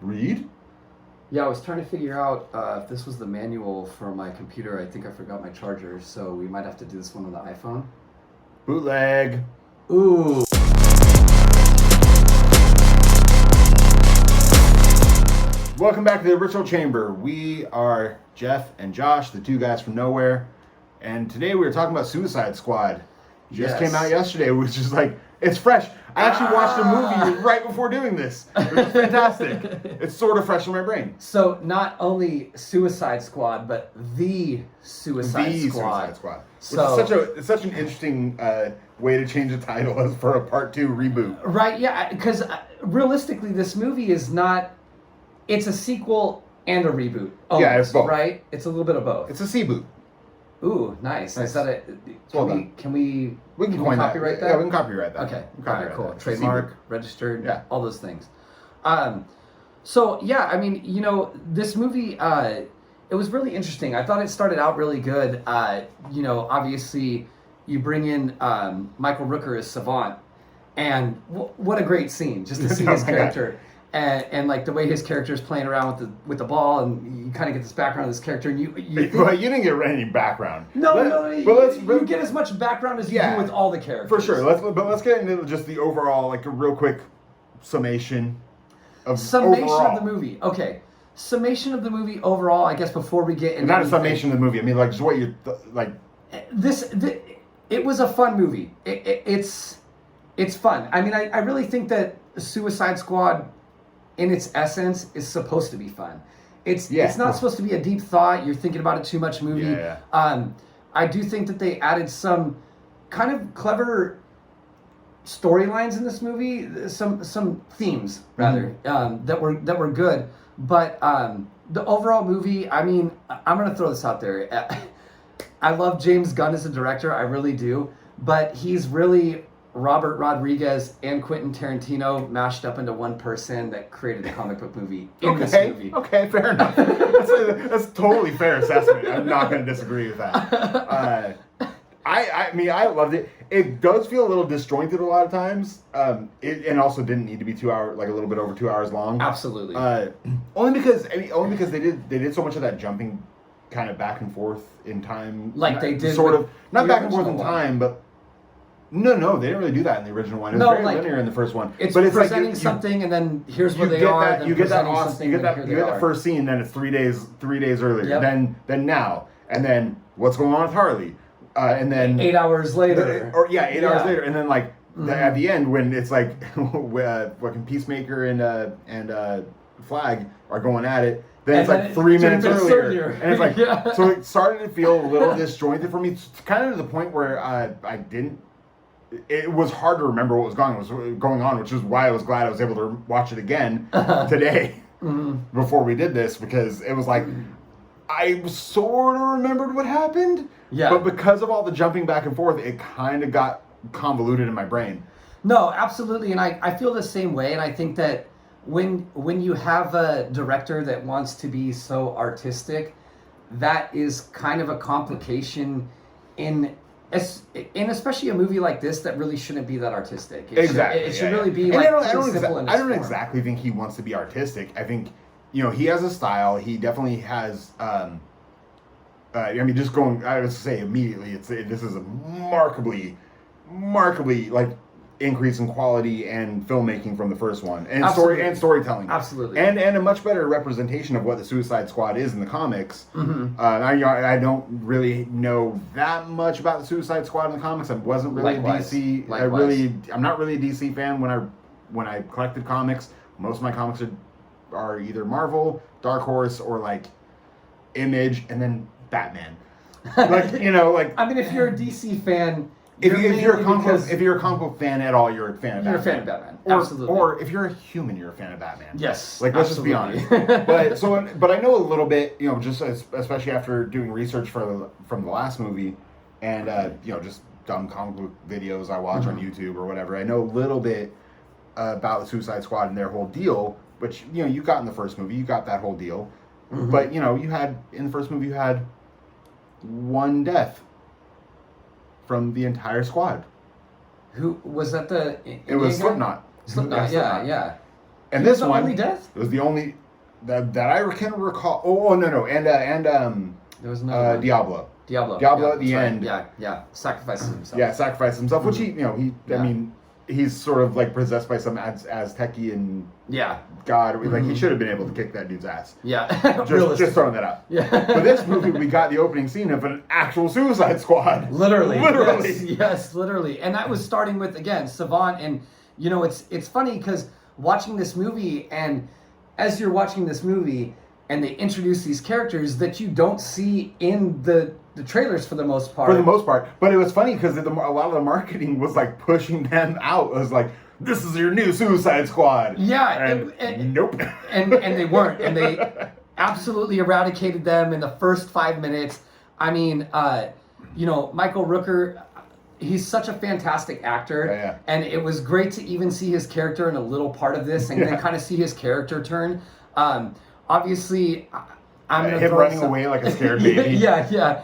Read? Yeah, I was trying to figure out if this was the manual for my computer. I think I forgot my charger, so we might have to do this one on the iPhone. Bootleg. Ooh. Welcome back to the Ritual Chamber. We are Jeff and Josh, the two guys from nowhere. And today we were talking about Suicide Squad. Just came out yesterday, which is like, it's fresh. I actually watched a movie right before doing this. It was fantastic. It's sort of fresh in my brain. So not only Suicide Squad, but the Suicide Squad. Suicide Squad. Which is such an interesting way to change the title as for a part 2 reboot. Right, yeah, because realistically this movie is not, it's a sequel and a reboot. Almost, yeah, it's both. Right? It's a little bit of both. It's a C-boot. Ooh, nice. Is that it? Can we copyright that? Yeah, we can copyright that. Okay. All right, cool. That. Trademark, registered, yeah, all those things. So yeah, I mean, this movie, it was really interesting. I thought it started out really good. Obviously, you bring in Michael Rooker as Savant, and what a great scene just to see his character. And like the way his character is playing around with the ball, and you kind of get this background of this character, and you well, you didn't get any background. You get as much background as you do with all the characters. For sure. Let's get into just the overall, like a real quick summation of the movie. Okay, summation of the movie overall. I guess before we get into not a summation of the movie. I mean, like just what you like. It was a fun movie. It's fun. I mean, I really think that Suicide Squad, in its essence, is supposed to be fun. It's not supposed to be a deep thought. You're thinking about it too much movie. Yeah. I do think that they added some kind of clever storylines in this movie, some themes rather, that were good. But the overall movie, I mean, I'm gonna throw this out there. I love James Gunn as a director, I really do, but he's really Robert Rodriguez and Quentin Tarantino mashed up into one person that created a comic book movie in this movie. Okay, fair enough. That's totally fair assessment. I'm not going to disagree with that. I mean, I loved it. It does feel a little disjointed a lot of times. And also didn't need to be 2 hours, like a little bit over 2 hours long. Absolutely. Only because they did so much of that jumping kind of back and forth in time. Like they did sort of, not back and forth in time, but No, they didn't really do that in the original one. It was very linear in the first one. It's presenting something, and then here's what they are. You get that first scene, then it's 3 days earlier. Yep. Then now, and then what's going on with Harley, and then 8 hours later. 8 hours later, and then like at the end when it's like fucking Peacemaker and Flag are going at it. Then it's like 3 minutes earlier. And it's like so it started to feel a little disjointed for me, kind of to the point where I didn't. It was hard to remember what was going on, which is why I was glad I was able to watch it again today before we did this, because it was like I sort of remembered what happened, but because of all the jumping back and forth, it kind of got convoluted in my brain. No, absolutely, and I feel the same way, and I think that when you have a director that wants to be so artistic, that is kind of a complication in especially a movie like this that really shouldn't be that artistic. It should really be like simple in its I don't form. exactly think he wants to be artistic. I think, he has a style. He definitely has. I mean, just going. I would say immediately, this is a remarkably like increase in quality and filmmaking from the first one, and storytelling. Absolutely, and a much better representation of what the Suicide Squad is in the comics. I don't really know that much about the Suicide Squad in the comics. I wasn't really DC. I'm not really a DC fan when I collected comics. Most of my comics are either Marvel, Dark Horse, or like Image, and then Batman. I mean, if you're a DC fan. If you're a comic book fan at all, you're a fan of Batman. You're a fan of Batman, absolutely. Or if you're a human, you're a fan of Batman. Yes, let's just be honest. But I know a little bit, just especially after doing research from the last movie, and just dumb comic book videos I watch on YouTube or whatever. I know a little bit about the Suicide Squad and their whole deal, which you got in the first movie. You got that whole deal, but you had in the first movie you had one death from the entire squad. Who was that? It was Slipknot. Slipknot, yeah. And this one, only death? It was the only that I can recall. Oh no, and there was no Diablo. Diablo at the end. Yeah. Sacrifices himself. Yeah, sacrifices himself, which I mean, he's sort of like possessed by some Aztecian god. Like he should have been able to kick that dude's ass. Yeah. Just throwing that out. Yeah. For this movie, we got the opening scene of an actual Suicide Squad. Literally. Yes, literally. And that was starting with, again, Savant. And, it's funny because watching this movie, and as you're watching this movie and they introduce these characters that you don't see in the trailers for the most part. But it was funny because a lot of the marketing was like pushing them out. It was like, this is your new Suicide Squad. Yeah. And nope. And they weren't. And they absolutely eradicated them in the first 5 minutes. I mean, Michael Rooker, he's such a fantastic actor. Yeah. And it was great to even see his character in a little part of this and then kind of see his character turn. Obviously, I'm going to him running away like a scared baby. Yeah.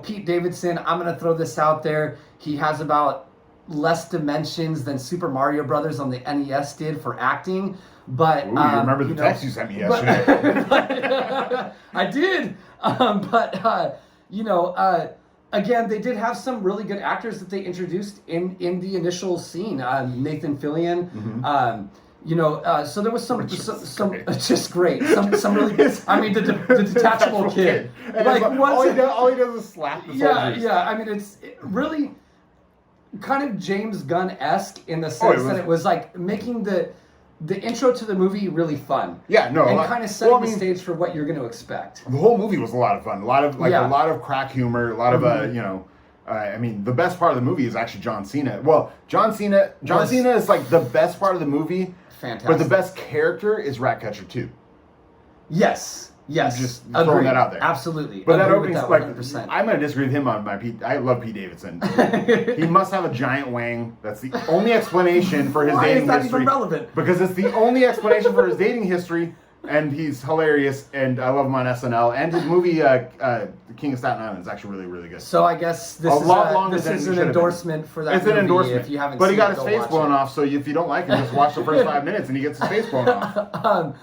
Pete Davidson, I'm going to throw this out there. He has about less dimensions than Super Mario Brothers on the NES did for acting. But you remember the text you sent me yesterday. I did. Again, they did have some really good actors that they introduced in the initial scene. Nathan Fillion. Mm-hmm. So there was some just great. Some really. I mean, the detachable kid. Like all he does is slap the soldiers. Yeah. I mean, it's really kind of James Gunn-esque in the sense that it was like making the intro to the movie really fun. Yeah, no. And kind of setting the stage for what you're going to expect. The whole movie was a lot of fun. A lot of crack humor. A lot of I mean, the best part of the movie is actually John Cena. Well, John Cena is like the best part of the movie. Fantastic. But the best character is Ratcatcher 2. Yes. Just throwing that out there. Absolutely. But that opening's like, 100%. I'm going to disagree with him on my Pete. I love Pete Davidson. He must have a giant wang. That's the only explanation for his dating history. Why is that even relevant? Because it's the only explanation for his dating history, and he's hilarious, and I love him on SNL. And his movie, King of Staten Island, is actually really, really good. So I guess this is an endorsement for that. It's an endorsement. If you haven't seen it, he got his face blown off, so if you don't like him, just watch the first 5 minutes, and he gets his face blown off.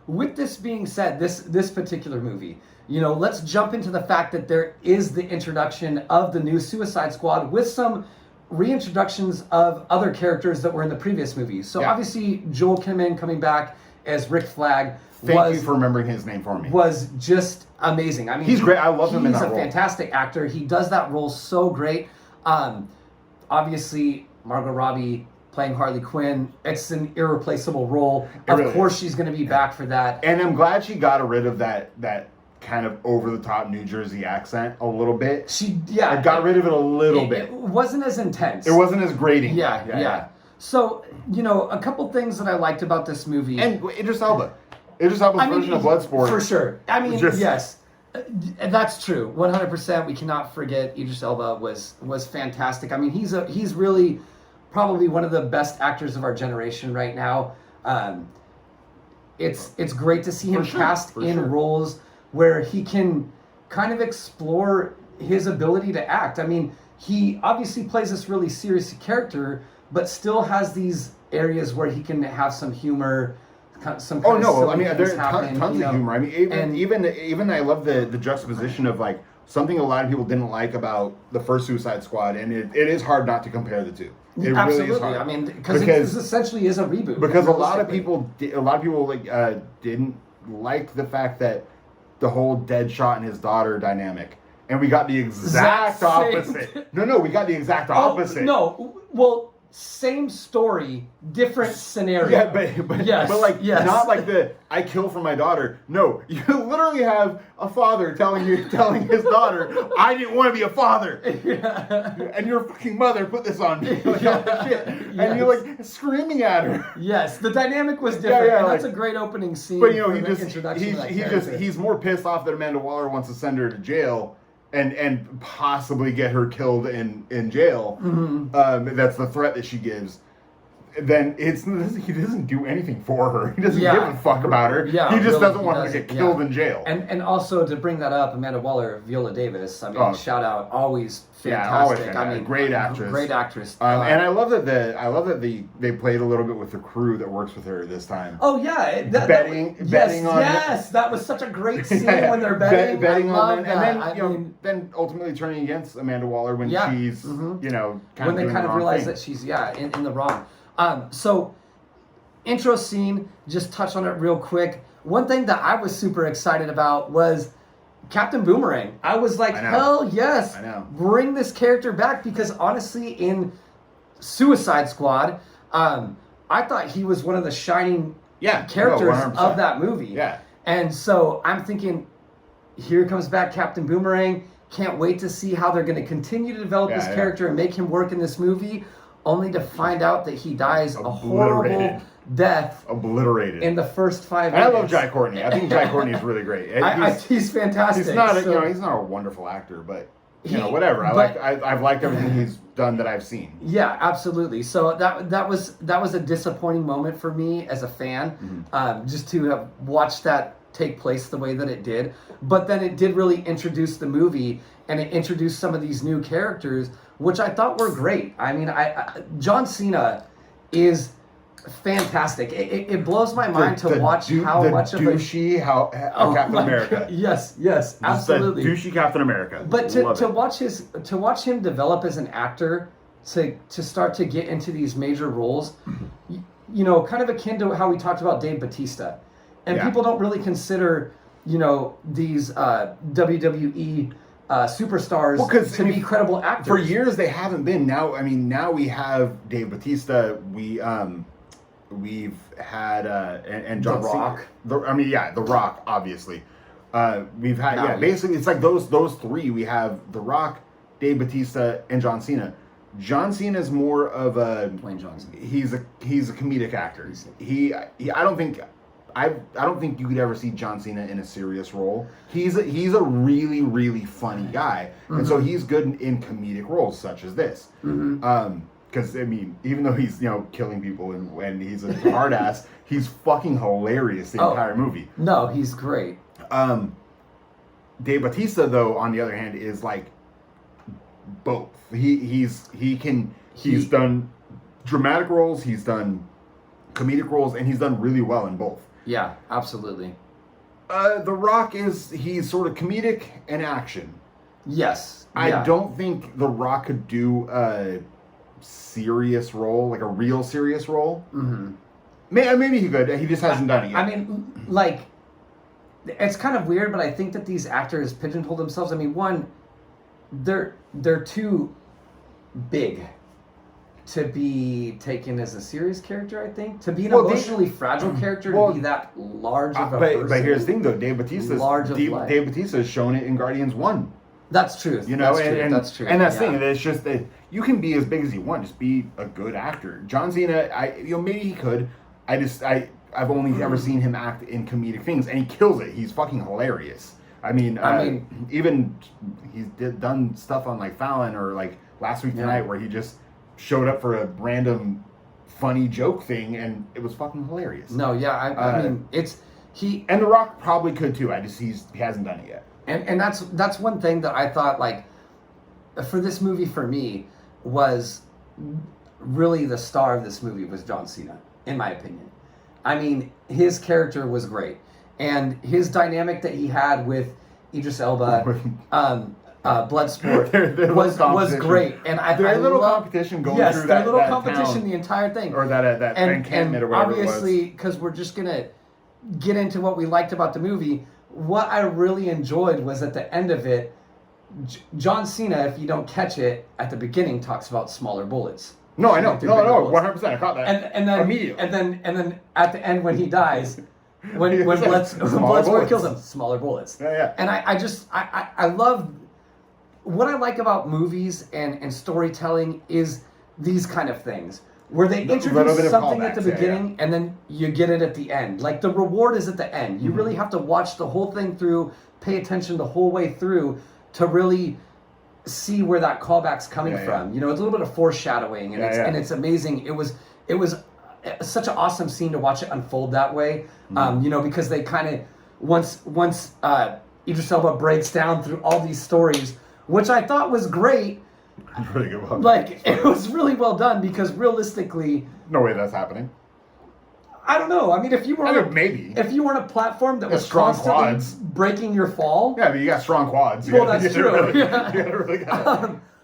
With this being said, this particular movie, let's jump into the fact that there is the introduction of the new Suicide Squad with some reintroductions of other characters that were in the previous movies. So obviously Joel Kinnaman coming back as Rick Flag. Thank you for remembering his name for me. Was just amazing. I mean, he's great. I love him in that role. He's a fantastic actor. He does that role so great. Obviously, Margot Robbie playing Harley Quinn, it's an irreplaceable role. Of course, she's going to be back for that. And I'm glad she got rid of that kind of over-the-top New Jersey accent a little bit. I got rid of it a little bit. It wasn't as intense. It wasn't as grating. Yeah. So, a couple things that I liked about this movie. And Idris Elba's version of Bloodsport. For sure. I mean, yes. That's true. 100%. We cannot forget Idris Elba was fantastic. I mean, he's really probably one of the best actors of our generation right now. It's great to see him cast in roles where he can kind of explore his ability to act. I mean, he obviously plays this really serious character, but still has these areas where he can have some humor. Some kind I mean, there's tons of humor. I mean, even I love the juxtaposition of like something a lot of people didn't like about the first Suicide Squad, and it is hard not to compare the two. It Absolutely. Really is hard. I mean, because this essentially is a reboot. Because a lot of people like didn't like the fact that the whole Deadshot and his daughter dynamic, and we got the exact opposite. No, we got the exact opposite. Same story, different scenario. Yeah, but not like the I kill for my daughter. No, you literally have a father telling his daughter, I didn't want to be a father. And your fucking mother put this on me. Like, shit. And you're like screaming at her. Yes, the dynamic was different. And that's a great opening scene. But he's more pissed off that Amanda Waller wants to send her to jail. And possibly get her killed in jail. Mm-hmm. That's the threat that she gives. then he doesn't do anything for her. He doesn't give a fuck about her. Yeah, he just doesn't want her to get killed in jail. And also to bring that up, Amanda Waller, Viola Davis. I mean, shout out, always fantastic. Yeah, always fantastic. I mean, great actress. Great actress. And I love that they played a little bit with the crew that works with her this time. Oh yeah, betting on. Yes, that was such a great scene when they're betting on, and then ultimately turning against Amanda Waller when she's kind when they kind of realize that she's in the wrong. So, intro scene, just touch on it real quick. One thing that I was super excited about was Captain Boomerang. I was like, hell yes, bring this character back, because honestly, in Suicide Squad, I thought he was one of the shining characters of that movie. Yeah. And so I'm thinking, here comes back Captain Boomerang. Can't wait to see how they're going to continue to develop this character and make him work in this movie, only to find out that he dies a horrible death. Obliterated. In the first 5 minutes. I love Jai Courtney. I think Jai Courtney is really great. He's fantastic. He's not a wonderful actor, but whatever. I've liked everything he's done that I've seen. Yeah, absolutely. So that was a disappointing moment for me as a fan, just to have watched that take place the way that it did. But then it did really introduce the movie, and it introduced some of these new characters, which I thought were great. I mean, John Cena is fantastic. It blows my mind to watch how much of a douchey Captain America. Yes, absolutely. Douchey Captain America. But to watch him develop as an actor, to start to get into these major roles, kind of akin to how we talked about Dave Bautista, and people don't really consider these WWE superstars to be credible actors. For years they haven't been. Now we have Dave Bautista. We've had and John The Rock. The Rock, obviously. We've had basically it's like those three. We have The Rock, Dave Bautista, and John Cena. John Cena is more of a Dwayne Johnson. He's a comedic actor. I don't think you could ever see John Cena in a serious role. He's a really, really funny guy, and so he's good in comedic roles such as this. Because even though he's killing people and he's a hard ass, he's fucking hilarious the entire movie. No, he's great. Dave Bautista, though, on the other hand, is like both. He's done dramatic roles, he's done comedic roles, and he's done really well in both. Yeah, absolutely. The Rock he's sort of comedic and action. Yes. I don't think The Rock could do a serious role, like a real serious role. Maybe he could. He just hasn't done it yet. It's kind of weird, but I think that these actors pigeonhole themselves. One, they're too big to be taken as a serious character, I think. To be an emotionally fragile character, to be that large of a person. But here's the thing, though. Dave Bautista has shown it in Guardians 1. That's true. That's true. And that's the thing. It's just that you can be as big as you want. Just be a good actor. John Cena, maybe he could. I've only ever seen him act in comedic things, and he kills it. He's fucking hilarious. Even he's done stuff on like Fallon or like Last Week Tonight where he just showed up for a random funny joke thing, and it was fucking hilarious. No, yeah, it's he and The Rock probably could too. He hasn't done it yet. And that's one thing that I thought, like, for this movie, for me, was really the star of this movie was John Cena, in my opinion. His character was great, and his dynamic that he had with Idris Elba, Bloodsport, was great. And I little competition going through that. Yes, their little competition, town, the entire thing, or that encampment or whatever. Obviously, because we're just gonna get into what we liked about the movie. What I really enjoyed was at the end of it, John Cena, if you don't catch it, at the beginning talks about smaller bullets. No, I know. No, 100%. I caught that. And then immediately. And then at the end when he dies, when Bloodsport kills him, smaller bullets. Yeah. And I love what I like about movies and storytelling is these kind of things. Where they introduce something at the beginning and then you get it at the end. Like the reward is at the end. You really have to watch the whole thing through, pay attention the whole way through to really see where that callback's coming from. It's a little bit of foreshadowing and it's amazing. It it was such an awesome scene to watch it unfold that way. You know, because they kind of once Idris Elba breaks down through all these stories, which I thought was great. Really good one. Like, it was really well done because realistically, no way that's happening. I don't know. I mean, if you were maybe if you were on a platform that was strong constantly quads breaking your fall. Yeah, but you got strong quads. Well, that's true. You gotta really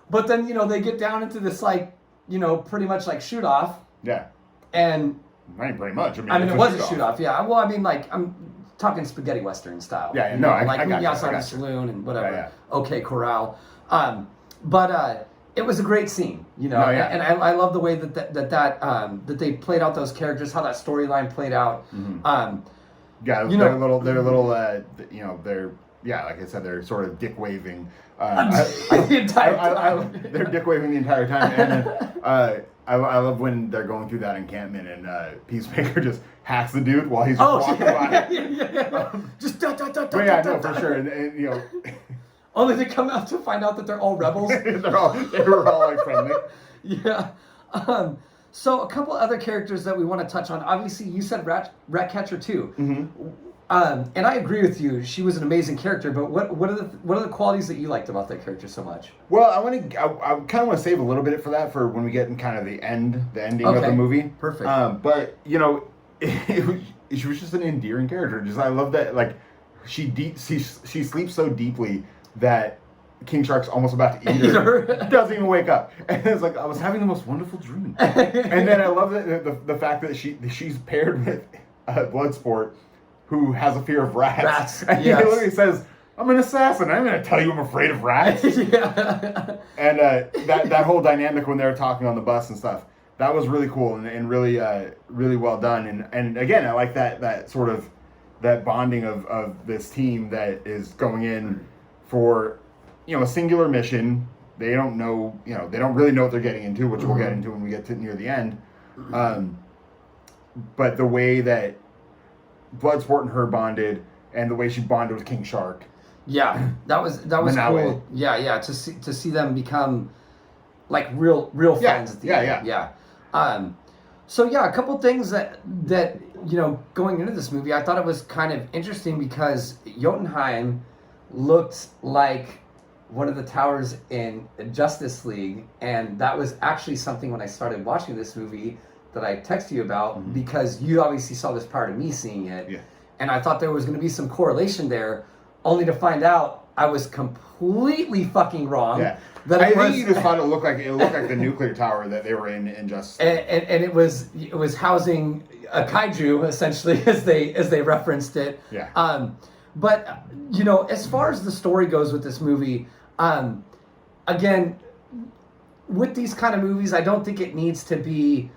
but then, you know, they get down into this, like, you know, pretty much like shoot off. Yeah. And I mean, pretty much. I mean, it was a shoot off. Yeah. Well, I mean, like, I'm talking spaghetti western style. Yeah. No, like I got outside the saloon and whatever. Yeah. Okay, corral. But it was a great scene, you know, and I love the way that they played out those characters, how that storyline played out. Yeah, you they're know, little, you know, they're like I said, they're sort of dick waving. The entire time. They're dick waving the entire time, and then I love when they're going through that encampment and Peacemaker just hacks the dude while he's walking by. Just for sure, and you know. Only they come out to find out that they're all rebels. they were all like friendly. Yeah. So a couple other characters that we want to touch on. Obviously, you said Ratcatcher too. And I agree with you. She was an amazing character. But what are the qualities that you liked about that character so much? Well, I kind of want to save a little bit for that for when we get in kind of the ending of the movie. Perfect. But you know, she was just an endearing character. Just I love that she sleeps so deeply that King Shark's almost about to eat her. Doesn't even wake up, and it's like I was having the most wonderful dream. And then I love the fact that she's paired with Bloodsport, who has a fear of rats. And he literally says, "I'm an assassin. I'm going to tell you I'm afraid of rats." Yeah. And that whole dynamic when they were talking on the bus and stuff, that was really cool and really really well done. And again, I like that sort of that bonding of this team that is going in for, you know, a singular mission. They don't know, you know, they don't really know what they're getting into, which we'll get into when we get to near the end. But the way that Bloodsport and her bonded, and the way she bonded with King Shark. Yeah, that was cool. Yeah, to see them become like real friends at the end. Yeah. So yeah, a couple things that you know, going into this movie, I thought it was kind of interesting because Jotunheim looked like one of the towers in Justice League, and that was actually something when I started watching this movie that I texted you about, because you obviously saw this prior to me seeing it, and I thought there was going to be some correlation there, only to find out I was completely fucking wrong. Yeah. I think you just thought it looked like the nuclear tower that they were in Justice League. And it was housing a kaiju essentially as they referenced it. Yeah. But, you know, as far as the story goes with this movie, again, with these kind of movies, I don't think it needs to be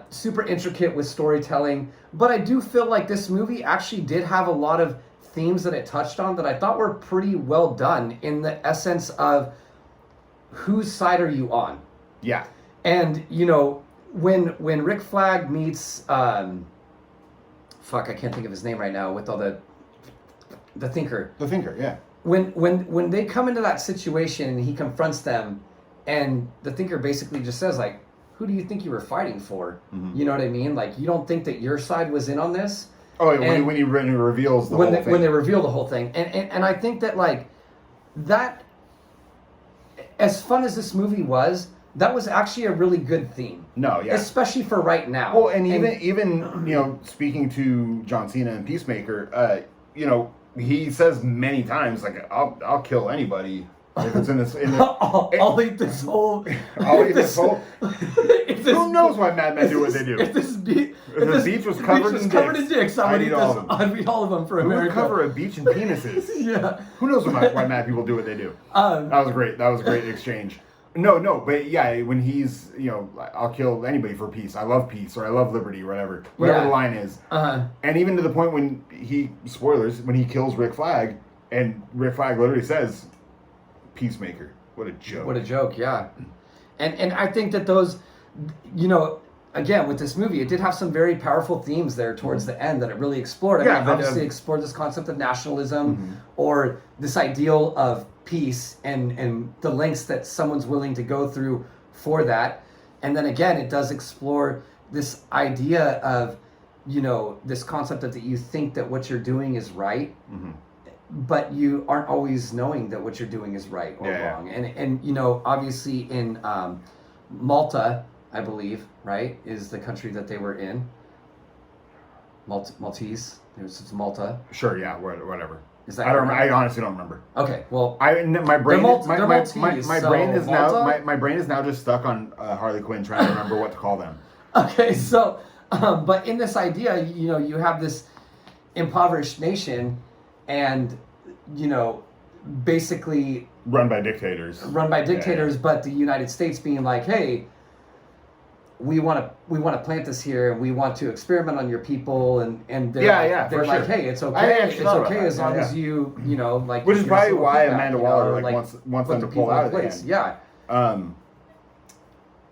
super intricate with storytelling, but I do feel like this movie actually did have a lot of themes that it touched on that I thought were pretty well done in the essence of whose side are you on? Yeah. And, you know, when Rick Flag meets, I can't think of his name right now, with all the Thinker. The Thinker, yeah. When they come into that situation and he confronts them, and the Thinker basically just says, like, who do you think you were fighting for? You know what I mean? Like, you don't think that your side was in on this? Oh, yeah, when he reveals the whole thing. When they reveal the whole thing. And I think that, like, that, as fun as this movie was, that was actually a really good theme. No, yeah. Especially for right now. Well, and even you know, speaking to John Cena and Peacemaker, you know, he says many times, like, I'll kill anybody if it's in this. I'll eat this whole. I'll eat this whole. Who knows why madmen do what they do? If this beach was covered in dicks, I'd eat all of them for America. Who would cover a beach in penises? Yeah. Who knows why mad people do what they do? That was great. That was a great exchange. No, but yeah, when he's, you know, I'll kill anybody for peace. I love peace, or I love liberty, or whatever the line is. And even to the point when when he kills Rick Flag, and Rick Flag literally says, "Peacemaker." What a joke. What a joke, yeah. And I think that those, you know, again, with this movie, it did have some very powerful themes there towards the end that it really explored. I mean, obviously explored this concept of nationalism, or this ideal of peace and the lengths that someone's willing to go through for that. And then again, it does explore this idea of, you know, this concept of that you think that what you're doing is right, but you aren't always knowing that what you're doing is right or wrong. And you know, obviously in Malta, I believe, right, is the country that they were in. Maltese. It's Malta. Sure, yeah, whatever. Is that I honestly don't remember. Okay, well, my brain is Malta? my brain is now just stuck on Harley Quinn trying to remember what to call them. Okay, so but in this idea, you know, you have this impoverished nation, and you know, basically run by dictators, but the United States being like, hey, we want to plant this here, and we want to experiment on your people, and they're like, hey, it's okay, as long as you know, like, which is probably why Amanda Waller wants them to pull out of the end. Yeah.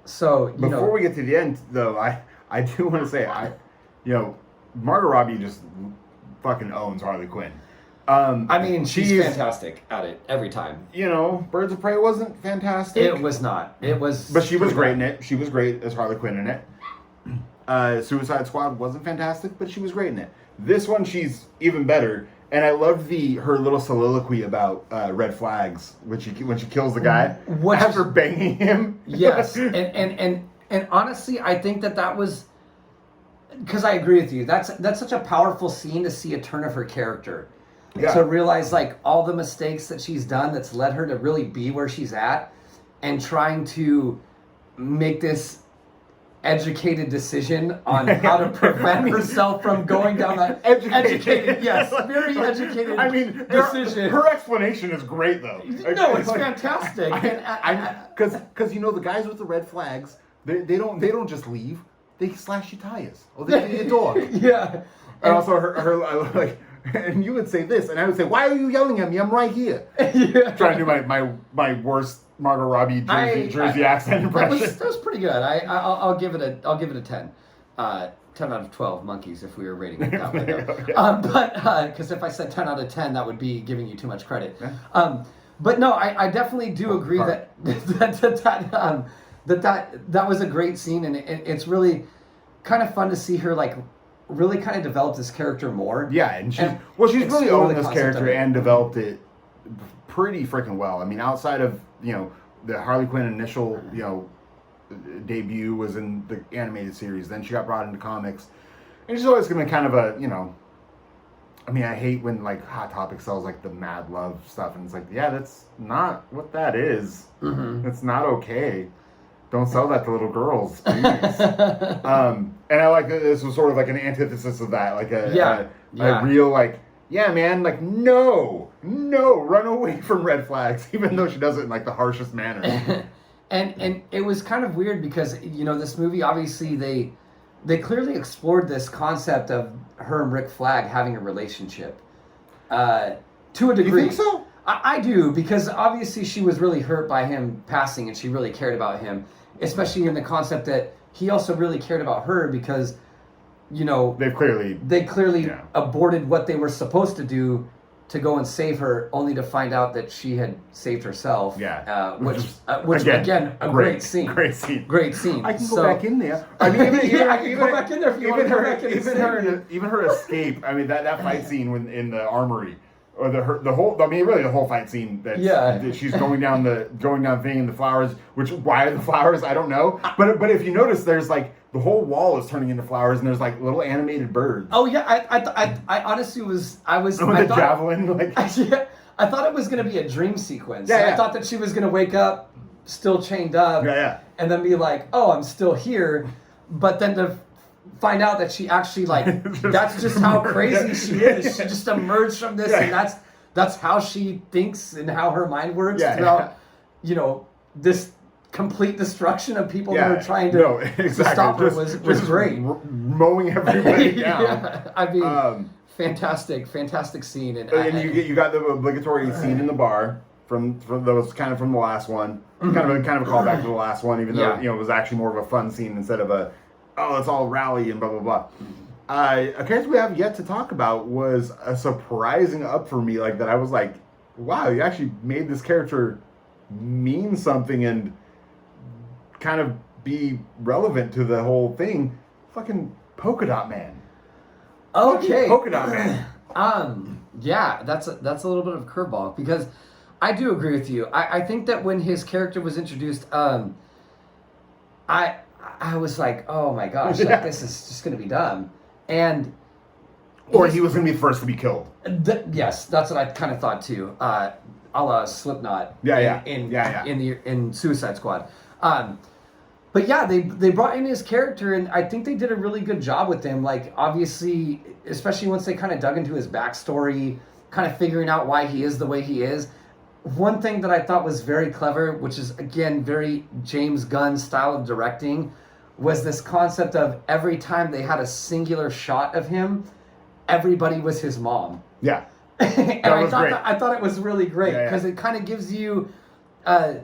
So before we get to the end, though, I do want to say Margot Robbie just fucking owns Harley Quinn. I mean, she's fantastic at it every time. You know, Birds of Prey wasn't fantastic. It was not. It was. But she was great in it. She was great as Harley Quinn in it. Suicide Squad wasn't fantastic, but she was great in it. This one, she's even better. And I loved her little soliloquy about red flags when she kills the guy after banging him. Yes, and honestly, I think that was because I agree with you. That's such a powerful scene to see a turn of her character. Yeah. To realize like all the mistakes that she's done that's led her to really be where she's at, and trying to make this educated decision on how to prevent herself from going down that educated yes, very educated decision. Her explanation is great though. No, it's fantastic. Because you know the guys with the red flags, they don't just leave. They slash your tires. Or they get your dog. Yeah. And also her like. And you would say this, and I would say, "Why are you yelling at me? I'm right here." Yeah. Trying to do my worst Margot Robbie Jersey accent impression. That was pretty good. I'll give it a 10. 10 out of 12 monkeys if we were rating it that way. Okay. But because if I said 10 out of 10, that would be giving you too much credit. Yeah. But no, I definitely do agree that was a great scene, and it's really kind of fun to see her like. Really kind of developed this character more. Yeah, and she's really owned this character and developed it pretty freaking well. I mean, outside of, you know, the Harley Quinn initial, you know, debut was in the animated series. Then she got brought into comics. And she's always going to kind of a, you know, I mean, I hate when, like, Hot Topic sells, like, the Mad Love stuff. And it's like, yeah, that's not what that is. Mm-hmm. It's not okay. Don't sell that to little girls, please. And I like that this was sort of like an antithesis of that, like a real like, yeah, man, like no, run away from red flags, even though she does it in like the harshest manner. and it was kind of weird because you know this movie obviously they clearly explored this concept of her and Rick Flag having a relationship to a degree. You think so? I do, because obviously she was really hurt by him passing and she really cared about him. Especially in the concept that he also really cared about her because, you know... They clearly aborted what they were supposed to do to go and save her, only to find out that she had saved herself. Yeah. Which again, a great scene. Great scene. Great scene. I can go back in there. I mean, I can go back in there if you want to go back in there. Even her escape, I mean, that fight scene in the armory... Or the whole fight scene that she's going down thing in the flowers, which why are the flowers? I don't know. But if you notice, there's like the whole wall is turning into flowers and there's like little animated birds. Oh yeah, I honestly was javelin like I thought it was gonna be a dream sequence. Yeah, I thought that she was gonna wake up still chained up and then be like, oh, I'm still here, but then to find out that she actually like that's just how crazy she is. She just emerged from this and that's how she thinks and how her mind works throughout you know this complete destruction of people that are trying to stop her was great. Mowing everybody down. I mean fantastic scene and you got the obligatory scene in the bar from that was kind of from the last one. Mm-hmm. Kind of a callback to the last one, even though you know it was actually more of a fun scene instead of a let's all rally and blah, blah, blah. A character we have yet to talk about was a surprising up for me, like that I was like, wow, you actually made this character mean something and kind of be relevant to the whole thing. Fucking Polka Dot Man. Okay. Polka Dot Man. Yeah, that's a little bit of a curveball because I do agree with you. I think that when his character was introduced, I was like, oh my gosh, like this is just gonna be dumb, and or he was gonna be the first to be killed. Yes, that's what I kind of thought too. A la Slipknot. In Suicide Squad. But yeah, they brought in his character, and I think they did a really good job with him. Like, obviously, especially once they kind of dug into his backstory, kind of figuring out why he is the way he is. One thing that I thought was very clever, which is, again, very James Gunn style of directing, was this concept of every time they had a singular shot of him, everybody was his mom. Yeah. And I thought it was really great because it kind of gives you... an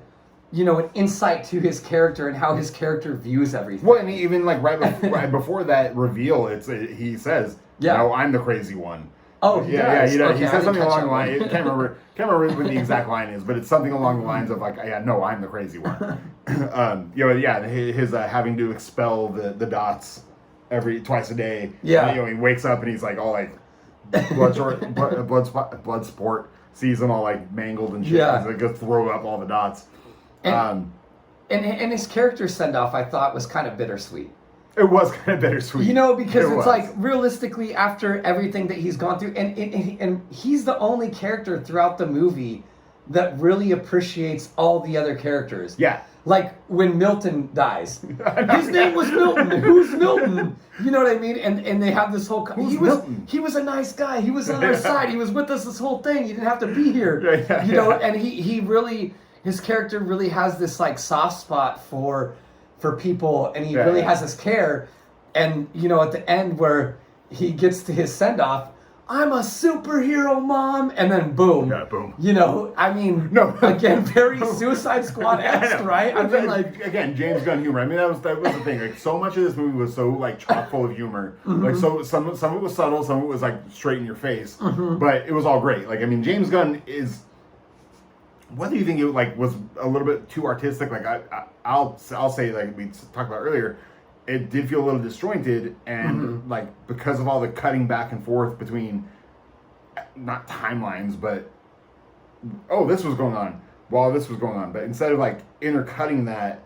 insight to his character and how his character views everything. Well, and even like right before that reveal, he says, "No, I'm the crazy one." Oh, he says something along the line. I can't remember what the exact line is, but it's something along the lines of like, "No, I'm the crazy one." His having to expel the dots twice a day. Yeah, and, he wakes up and he's like all like blood sport, sees them all like mangled and shit. Yeah, he's like go throw up all the dots. And his character send-off, I thought, was kind of bittersweet. It was kind of bittersweet. Because it's like, realistically, after everything that he's gone through, and he's the only character throughout the movie that really appreciates all the other characters. Yeah. Like, when Milton dies. His name was Milton. Who's Milton? You know what I mean? And they have this whole... He was a nice guy. He was on our side. He was with us this whole thing. He didn't have to be here. And he really... His character really has this like soft spot for people, and he really has this care. And at the end where he gets to his send off, I'm a superhero, Mom, and then boom. Yeah, boom. Again, very Suicide Squad-esque, right? I mean, like again, James Gunn humor. I mean, that was the thing. Like, so much of this movie was so like chock full of humor. Mm-hmm. Like, so some of it was subtle, some of it was like straight in your face, but it was all great. Like, I mean, James Gunn is. Whether you think it was a little bit too artistic, like I'll say, like we talked about earlier, it did feel a little disjointed, and like because of all the cutting back and forth between not timelines, but this was going on while this was going on, but instead of like intercutting that,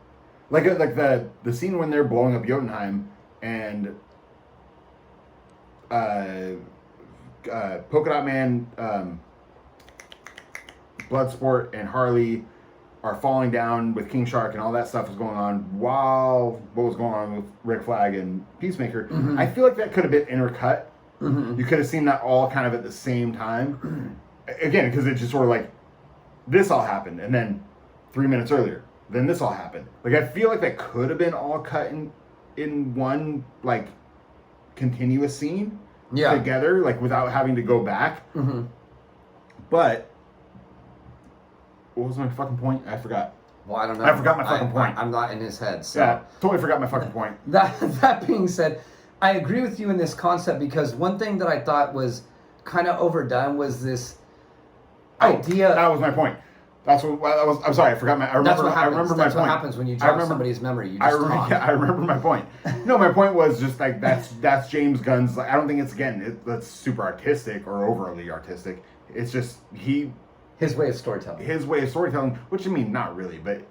like the scene when they're blowing up Jotunheim and Polka Dot Man. Bloodsport and Harley are falling down with King Shark and all that stuff is going on while what was going on with Rick Flag and Peacemaker. Mm-hmm. I feel like that could have been intercut. Mm-hmm. You could have seen that all kind of at the same time. Again, because it just sort of like, this all happened, and then 3 minutes earlier, then this all happened. Like, I feel like that could have been all cut in one, like, continuous scene together, like, without having to go back. Mm-hmm. But... what was my fucking point? I forgot. Well, I don't know. I forgot my fucking point. I'm not in his head, so... Yeah, totally forgot my fucking point. That being said, I agree with you in this concept because one thing that I thought was kind of overdone was this idea... That was my point. That's what I was... I'm sorry, I forgot my... I remember my point. That's what happens when you jog somebody's memory. You just talk. I remember my point. No, my point was just like, that's James Gunn's... Like, I don't think it's, that's super artistic or overly artistic. It's just, his way of storytelling. Which I mean, not really, but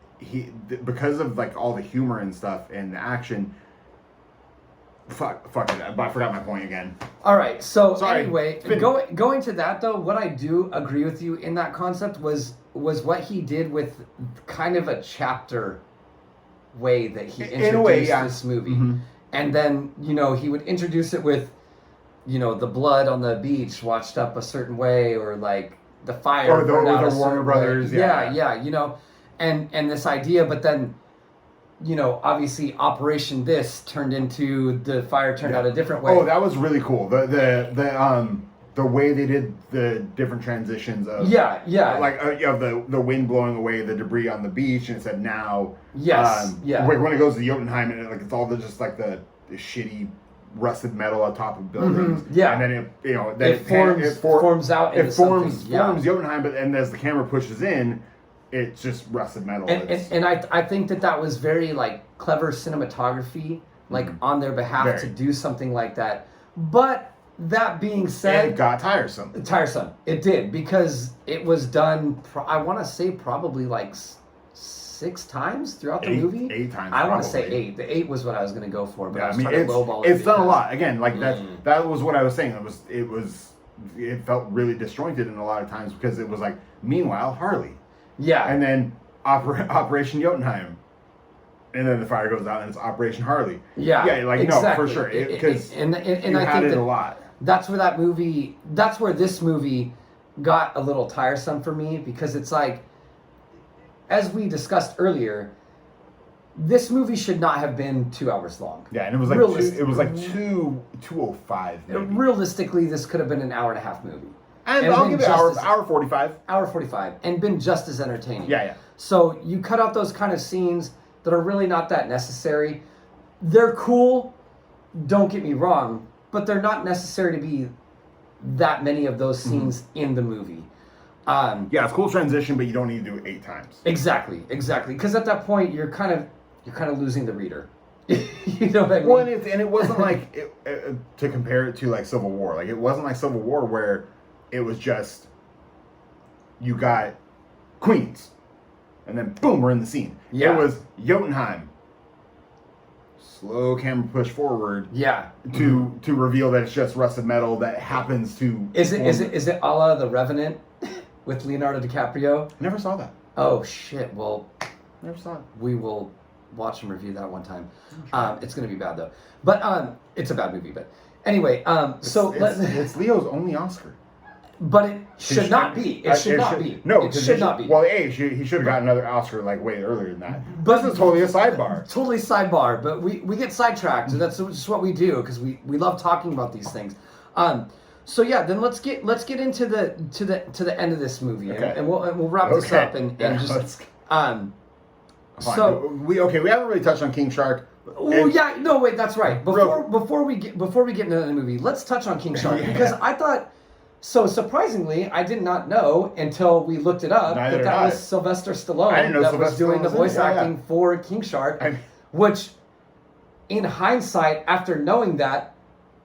because of like all the humor and stuff and the action. Fuck it, I forgot my point again. All right, so anyway, going to that though, what I do agree with you in that concept was what he did with kind of a chapter way that he introduced this movie, and then he would introduce it with the blood on the beach washed up a certain way, or like. The fire or the Warner Brothers, and this idea, but then, obviously Operation This turned into the fire turned out a different way. Oh, that was really cool. The way they did the different transitions of like the wind blowing away the debris on the beach, and it said now when it goes to Jotunheim, and it's all just like the shitty rusted metal on top of buildings. Mm-hmm. Yeah, and then it forms Jotunheim, but as the camera pushes in, it's just rusted metal. And I think that was very like clever cinematography like on their behalf to do something like that. But that being said, and it got tiresome. It did, because it was done. I want to say probably like 6 times throughout the movie. 8 times. I want to say 8. The 8 was what I was going to go for, but I was trying to lowball it. It's done a lot. Again, like that was what I was saying. It felt really disjointed in a lot of times, because it was like, meanwhile, Harley. Yeah. And then Operation Jotunheim. And then the fire goes out and it's Operation Harley. Yeah. Yeah, like, exactly. no, for sure. Because and I had think it a lot. That's where this movie got a little tiresome for me, because it's like, as we discussed earlier, this movie should not have been 2 hours long. Yeah, and it was like 2:05. Realistically, this could have been an hour and a half movie. And I'll give it hour 45. Hour 45, and been just as entertaining. Yeah. So you cut out those kind of scenes that are really not that necessary. They're cool, don't get me wrong, but they're not necessary to be that many of those scenes in the movie. Yeah, it's cool transition, but you don't need to do it 8 times. Exactly. Because at that point, you're kind of losing the reader. You know what I mean? Well, and it wasn't like to compare it to like Civil War. Like, it wasn't like Civil War where it was just you got Queens, and then boom, we're in the scene. Yeah. It was Jotunheim. Slow camera push forward. Yeah. To reveal that it's just rusted metal that happens to. Is it a la The Revenant with Leonardo DiCaprio? Never saw that. Oh shit! Well, never saw it. We will watch and review that one time. It's gonna be bad though, but it's a bad movie. But anyway, it's Leo's only Oscar. But it should not be. It should not be. No, it should not be. Well, he should have gotten another Oscar like way earlier than that. But this is totally a sidebar. Totally sidebar. But we get sidetracked, and that's just what we do, because we love talking about these things. So yeah, then let's get into the end of this movie, okay. and we'll wrap this up and just Fine. So we haven't really touched on King Shark. Oh yeah, no wait, that's right. Before we get into the movie, let's touch on King Shark because I thought. So surprisingly, I did not know until we looked it up that was Sylvester Stallone that was doing the voice acting for King Shark, which, in hindsight, after knowing that,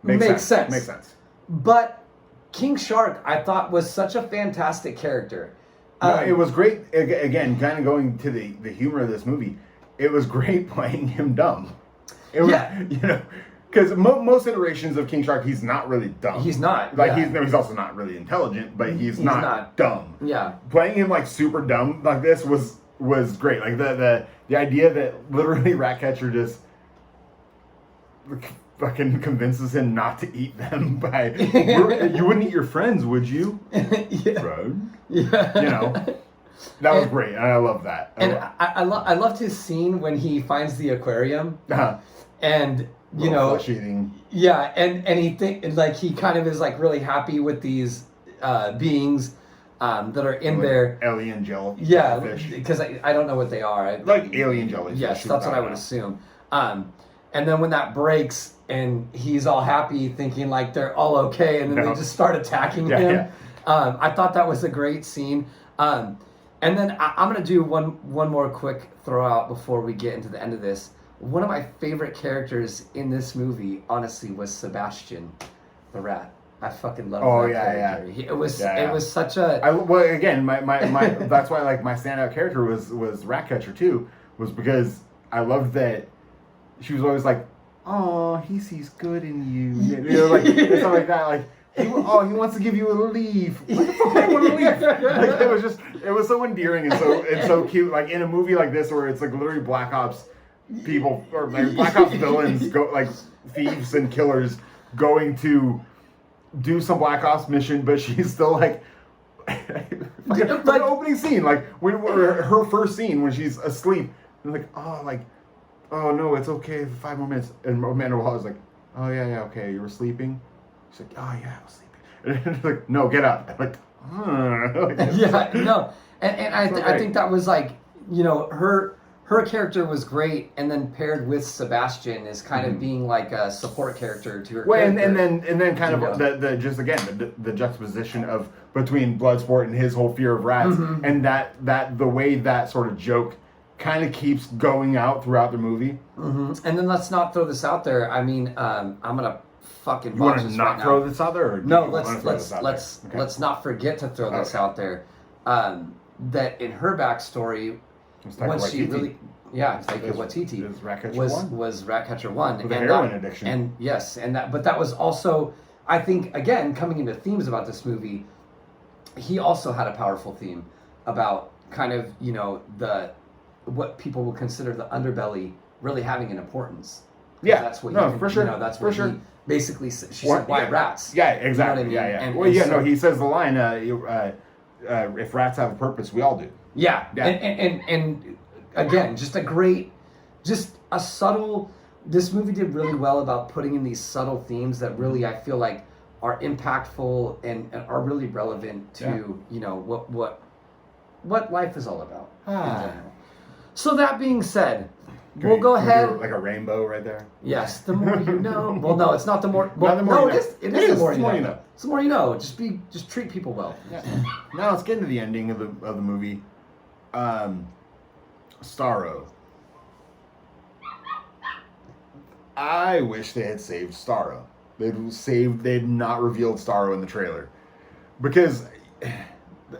makes sense. Makes sense. But King Shark, I thought, was such a fantastic character. It was great. Again, kind of going to the humor of this movie, it was great playing him dumb. It was, because most iterations of King Shark, he's not really dumb. He's not. Like he's also not really intelligent, but he's not dumb. Yeah. Playing him like super dumb like this was great. Like the idea that literally Ratcatcher just fucking convinces him not to eat them by you wouldn't eat your friends, would you? Yeah. Friend? Yeah. That was great, and I love that. I loved his scene when he finds the aquarium, and flesh eating. Yeah, and he kind of is like really happy with these beings that are in there. Alien jellyfish. Yeah, because I don't know what they are. Like alien jellyfish. Yes, that's what I would assume. And then when that breaks and he's all happy thinking like they're all okay, and then they just start attacking him. Yeah. I thought that was a great scene. And then I'm going to do one more quick throw out before we get into the end of this. One of my favorite characters in this movie, honestly, was Sebastian, the rat. I fucking love that character. Yeah. It was such a. My that's why like my standout character was Ratcatcher too, was because I loved that she was always like, oh, he sees good in you, like stuff like that, like. He wants to give you a leaf. What the fuck I want a leaf? Like, it was so endearing and so cute. Like in a movie like this where it's like literally Black Ops people or like Black Ops villains go like thieves and killers going to do some Black Ops mission, but she's still like the opening scene, like when her first scene when she's asleep, and like oh no, it's okay, 5 more minutes, and Amanda Waller is like, oh yeah, okay, you were sleeping. She's like, oh yeah, I was sleeping. And it's like, no, get up. I'm like, no. And I think that was like, her character was great, and then paired with Sebastian is kind of being like a support character to her character. And then kind of the juxtaposition of between Bloodsport and his whole fear of rats, and that the way that sort of joke kind of keeps going out throughout the movie. Mm-hmm. And then let's not throw this out there. I mean, I'm gonna fucking. You want to not throw this out there? Or no, let's not forget to throw this out there. That in her backstory, once she really, Taika Waititi was Ratcatcher 1 with a heroin addiction, and yes, and that was also, I think, again coming into themes about this movie, he also had a powerful theme about kind of what people will consider the underbelly really having an importance. Yeah, that's what for sure. That's what he basically she said. Why rats? Yeah, exactly. You know what I mean? And, he says the line, if rats have a purpose, we all do. Yeah. And again, just a subtle. This movie did really well about putting in these subtle themes that really I feel like are impactful and are really relevant to what life is all about in general. So that being said, we'll go ahead. Like a rainbow right there. Yes, the more you know. Well, no, it's not the more. Well, no, it is the more you know. It's the more you know. Just treat people well. Yeah. Now let's get into the ending of the movie. Starro. I wish they had saved Starro. They'd not revealed Starro in the trailer, because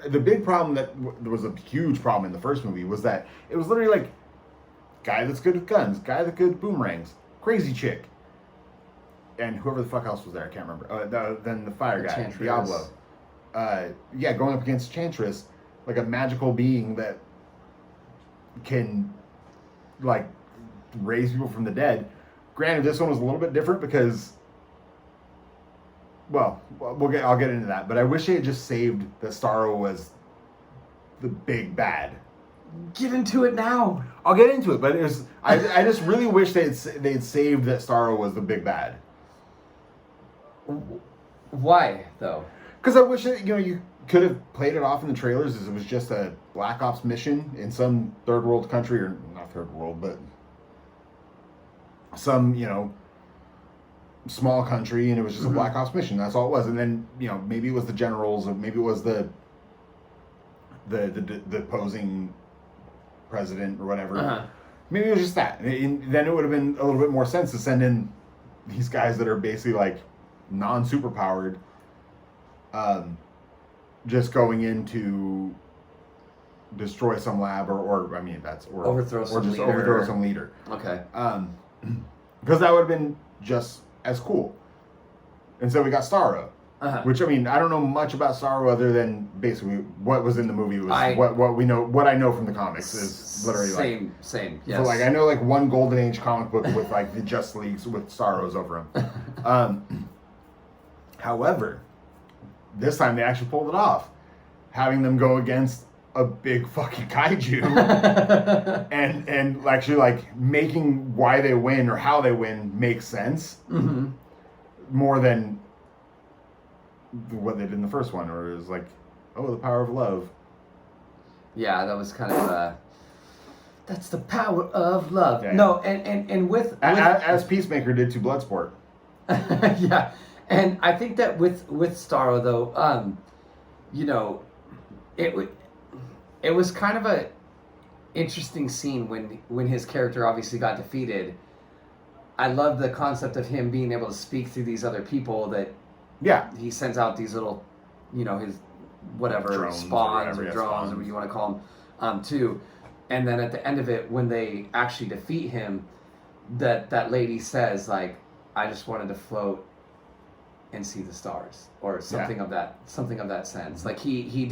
the big problem that was a huge problem in the first movie was that it was literally like guy that's good with guns, guy that's good with boomerangs, crazy chick, and whoever the fuck else was there, I can't remember. Then the fire guy, Enchantress. Diablo. Going up against Enchantress, like a magical being that can like raise people from the dead. Granted, this one was a little bit different because, well, I'll get into that. But I wish they had just saved that Starro was the big bad. Get into it now. I'll get into it, but I just really wish they'd saved that Starro was the big bad. Why though? Because I wish that you could have played it off in the trailers as it was just a Black Ops mission in some third world country, or not third world, but some small country, and it was just a Black Ops mission. That's all it was. And then maybe it was the generals, or maybe it was the opposing president or whatever. Uh-huh. Maybe it was just that. And then it would have been a little bit more sense to send in these guys that are basically like non-super powered, just going in to destroy some lab or overthrow some leader. Okay. Because that would have been just as cool. And so we got Starro. Uh-huh. Which, I don't know much about Starro other than basically what was in the movie was what we know. What I know from the comics is literally same. Yes. So like I know like one Golden Age comic book with like the Justice Leagues with Starros over them. However, this time they actually pulled it off, having them go against a big fucking kaiju, and actually like making why they win or how they win make sense more than what they did in the first one, or it was like, oh, the power of love. Yeah, that was kind of that's the power of love. Yeah, no, and with as Peacemaker did to Bloodsport. Yeah, and I think that with Starro though, it was kind of a interesting scene when his character obviously got defeated. I love the concept of him being able to speak through these other people that. Yeah, he sends out these little, his whatever drones spawns or drones or what you want to call them, too. And then at the end of it, when they actually defeat him, that lady says like, "I just wanted to float and see the stars," or something of that sense. Like he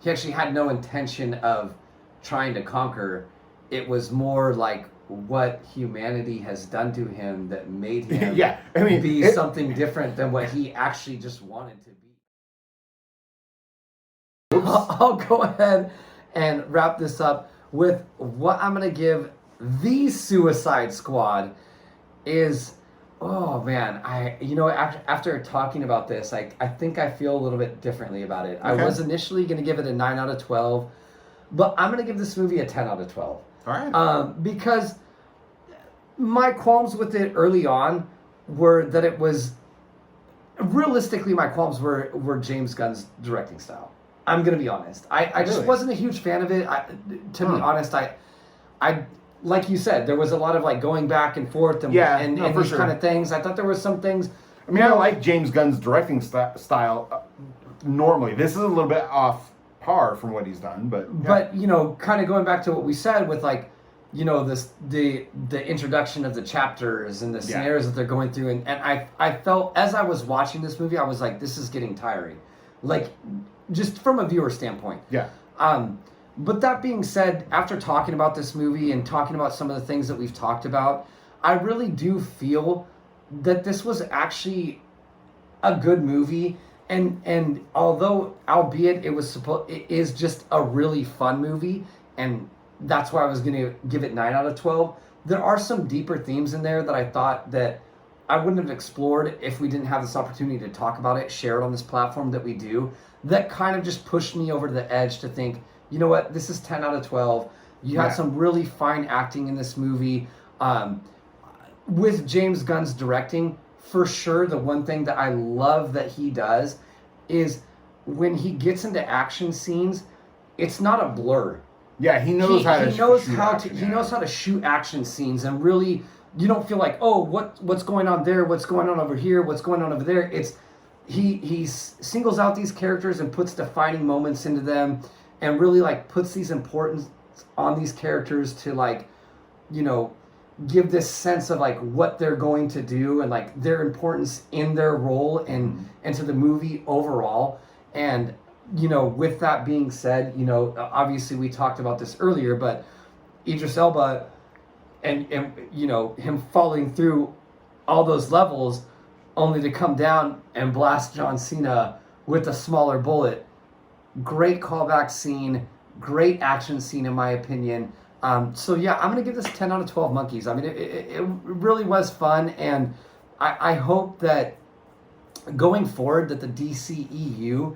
actually had no intention of trying to conquer. It was more like what humanity has done to him that made him be something different than what he actually just wanted to be. I'll go ahead and wrap this up with what I'm going to give the Suicide Squad is, oh man, after talking about this, I think I feel a little bit differently about it. Okay. I was initially going to give it a 9 out of 12, but I'm going to give this movie a 10 out of 12. All right. Because my qualms with it early on were that it was realistically my qualms were James Gunn's directing style. I'm gonna be honest. I just wasn't a huge fan of it. To be honest, I like you said, there was a lot of like going back and forth and these kind of things. I thought there was some things. I mean, I like James Gunn's directing style. Normally, this is a little bit off par from what he's done, but kind of going back to what we said with like, the introduction of the chapters and the scenarios that they're going through, and I felt as I was watching this movie, I was like, this is getting tiring, like just from a viewer standpoint. Yeah. But that being said, after talking about this movie and talking about some of the things that we've talked about, I really do feel that this was actually a good movie. And although, albeit it is just a really fun movie, and that's why I was going to give it 9 out of 12, there are some deeper themes in there that I thought that I wouldn't have explored if we didn't have this opportunity to talk about it, share it on this platform that we do, that kind of just pushed me over to the edge to think, you know what, this is 10 out of 12. You had some really fine acting in this movie. With James Gunn's directing, for sure, the one thing that I love that he does is when he gets into action scenes, it's not a blur. Yeah, he knows how to shoot action scenes, and really, you don't feel like, oh, what's going on there? What's going on over here? What's going on over there? It's he singles out these characters and puts defining moments into them, and really like puts these importance on these characters to like, give this sense of like what they're going to do and like their importance in their role and to the movie overall. And with that being said, obviously we talked about this earlier, but Idris Elba and him falling through all those levels only to come down and blast John Cena with a smaller bullet. Great callback scene, great action scene in my opinion. So yeah, I'm going to give this 10 out of 12 monkeys. I mean, it really was fun, and I hope that going forward that the DCEU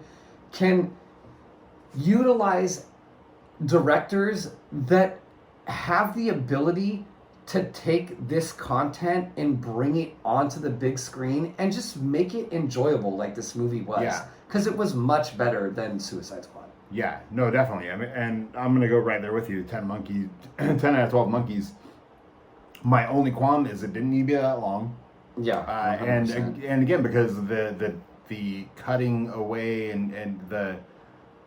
can utilize directors that have the ability to take this content and bring it onto the big screen and just make it enjoyable like this movie was. Yeah. Because it was much better than Suicide Squad. Yeah, no, definitely. I mean, and I'm going to go right there with you. 10 out of 12 monkeys. My only qualm is it didn't need to be that long. Yeah. And again, because the cutting away and the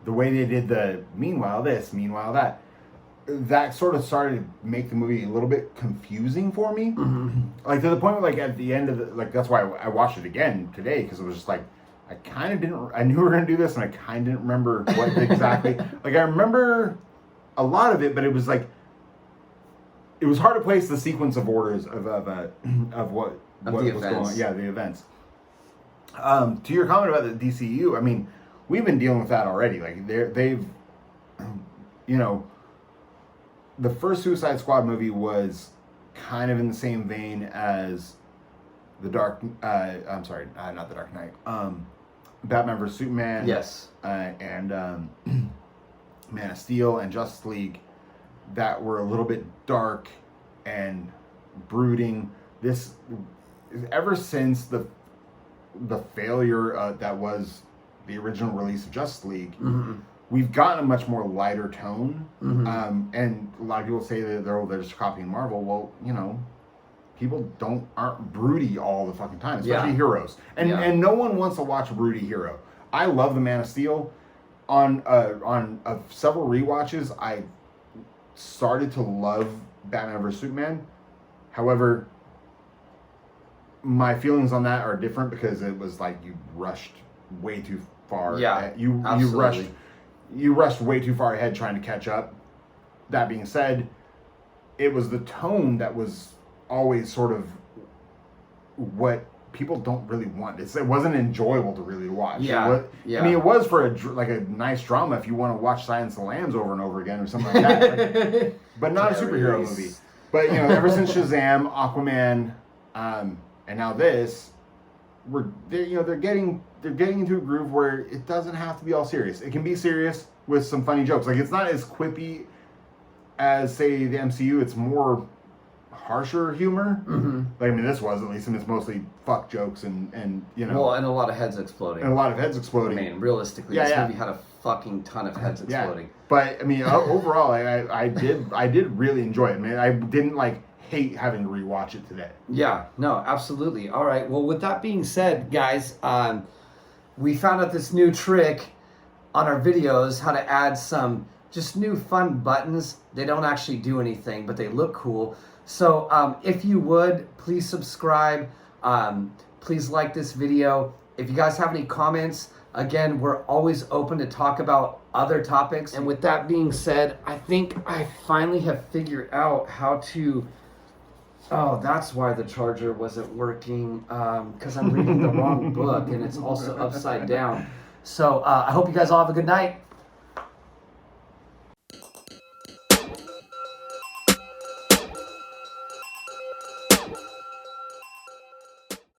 way they did the meanwhile this, meanwhile that sort of started to make the movie a little bit confusing for me. Mm-hmm. Like to the point where like at the end of the, like that's why I watched it again today, because it was just like I knew we were going to do this, and I kind of didn't remember what exactly. Like, I remember a lot of it, but it was like, it was hard to place the sequence of orders of what was going on. Yeah, the events. To your comment about the DCU, I mean, we've been dealing with that already. Like, they've, the first Suicide Squad movie was kind of in the same vein as not the Dark Knight. Batman vs Superman. Yes. And Man of Steel and Justice League, that were a little bit dark and brooding. This, ever since the failure that was the original release of Justice League, we've gotten a much more lighter tone. And a lot of people say that they're just copying Marvel. Well, people aren't broody all the fucking time, especially heroes. And no one wants to watch a broody hero. I love the Man of Steel. On several rewatches, I started to love Batman vs Superman. However, my feelings on that are different because it was like you rushed way too far. Yeah, you rushed way too far ahead trying to catch up. That being said, it was the tone that was always sort of what people don't really want. It wasn't enjoyable to really watch. I mean, it was for a nice drama if you want to watch Silence of the Lambs over and over again or something like that. But not a superhero movie. But ever since Shazam, Aquaman, and now this, they're getting into a groove where it doesn't have to be all serious. It can be serious with some funny jokes. Like, it's not as quippy as, say, the MCU. It's more harsher humor. Like, I mean, this was, at least, and it's mostly fuck jokes and well, and a lot of heads exploding. And a lot of heads exploding. I mean, realistically, this movie had a fucking ton of heads exploding. But I mean, overall, I did really enjoy it, man. I didn't like hate having to rewatch it today. Yeah, no, absolutely. All right. Well, with that being said, guys, we found out this new trick on our videos, how to add some just new fun buttons. They don't actually do anything, but they look cool. So if you would, please subscribe. Please like this video. If you guys have any comments, again, we're always open to talk about other topics. And with that being said, I think I finally have figured out how to... Oh, that's why the charger wasn't working, because I'm reading the wrong book and it's also upside down. So I hope you guys all have a good night.